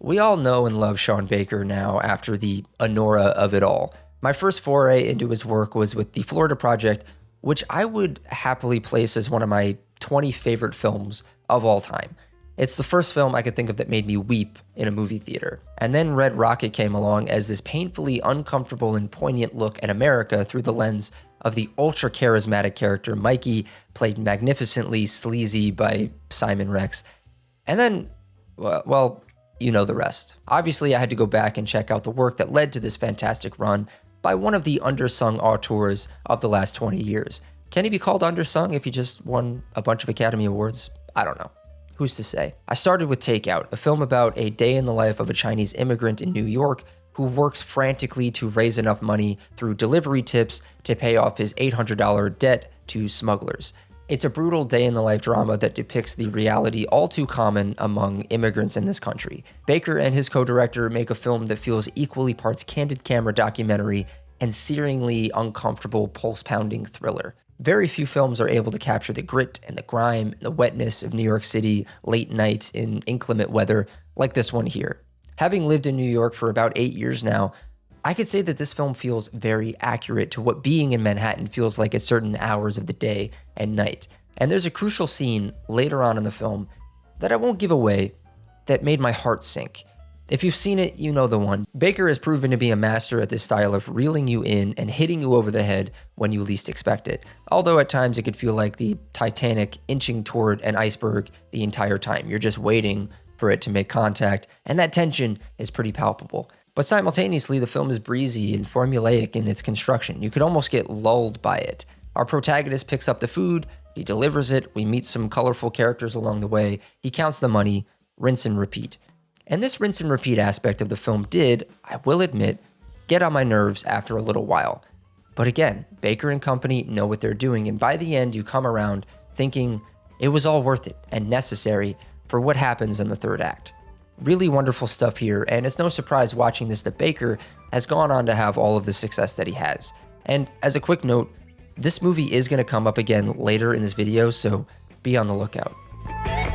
We all know and love Sean Baker now after the Anora of it all. My first foray into his work was with The Florida Project, which I would happily place as one of my 20 favorite films of all time. It's the first film I could think of that made me weep in a movie theater. And then Red Rocket came along as this painfully uncomfortable and poignant look at America through the lens of the ultra-charismatic character Mikey, played magnificently sleazy by Simon Rex. And then, well, you know the rest. Obviously, I had to go back and check out the work that led to this fantastic run by one of the undersung auteurs of the last 20 years. Can he be called undersung if he just won a bunch of Academy Awards? I don't know. Who's to say? I started with Takeout, a film about a day in the life of a Chinese immigrant in New York who works frantically to raise enough money through delivery tips to pay off his $800 debt to smugglers. It's a brutal day-in-the-life drama that depicts the reality all too common among immigrants in this country. Baker and his co-director make a film that feels equally parts candid camera documentary and searingly uncomfortable pulse-pounding thriller. Very few films are able to capture the grit and the grime and the wetness of New York City late nights in inclement weather like this one here. Having lived in New York for about 8 years now, I could say that this film feels very accurate to what being in Manhattan feels like at certain hours of the day and night. And there's a crucial scene later on in the film that I won't give away that made my heart sink. If you've seen it, you know the one. Baker has proven to be a master at this style of reeling you in and hitting you over the head when you least expect it. Although at times it could feel like the Titanic inching toward an iceberg the entire time. You're just waiting for it to make contact, and that tension is pretty palpable. But simultaneously, the film is breezy and formulaic in its construction. You could almost get lulled by it. Our protagonist picks up the food, he delivers it, we meet some colorful characters along the way, he counts the money, rinse and repeat. And this rinse and repeat aspect of the film did, I will admit, get on my nerves after a little while. But again, Baker and company know what they're doing, and by the end you come around thinking it was all worth it and necessary for what happens in the third act. Really wonderful stuff here, and it's no surprise watching this that Baker has gone on to have all of the success that he has. And as a quick note, this movie is going to come up again later in this video, so be on the lookout.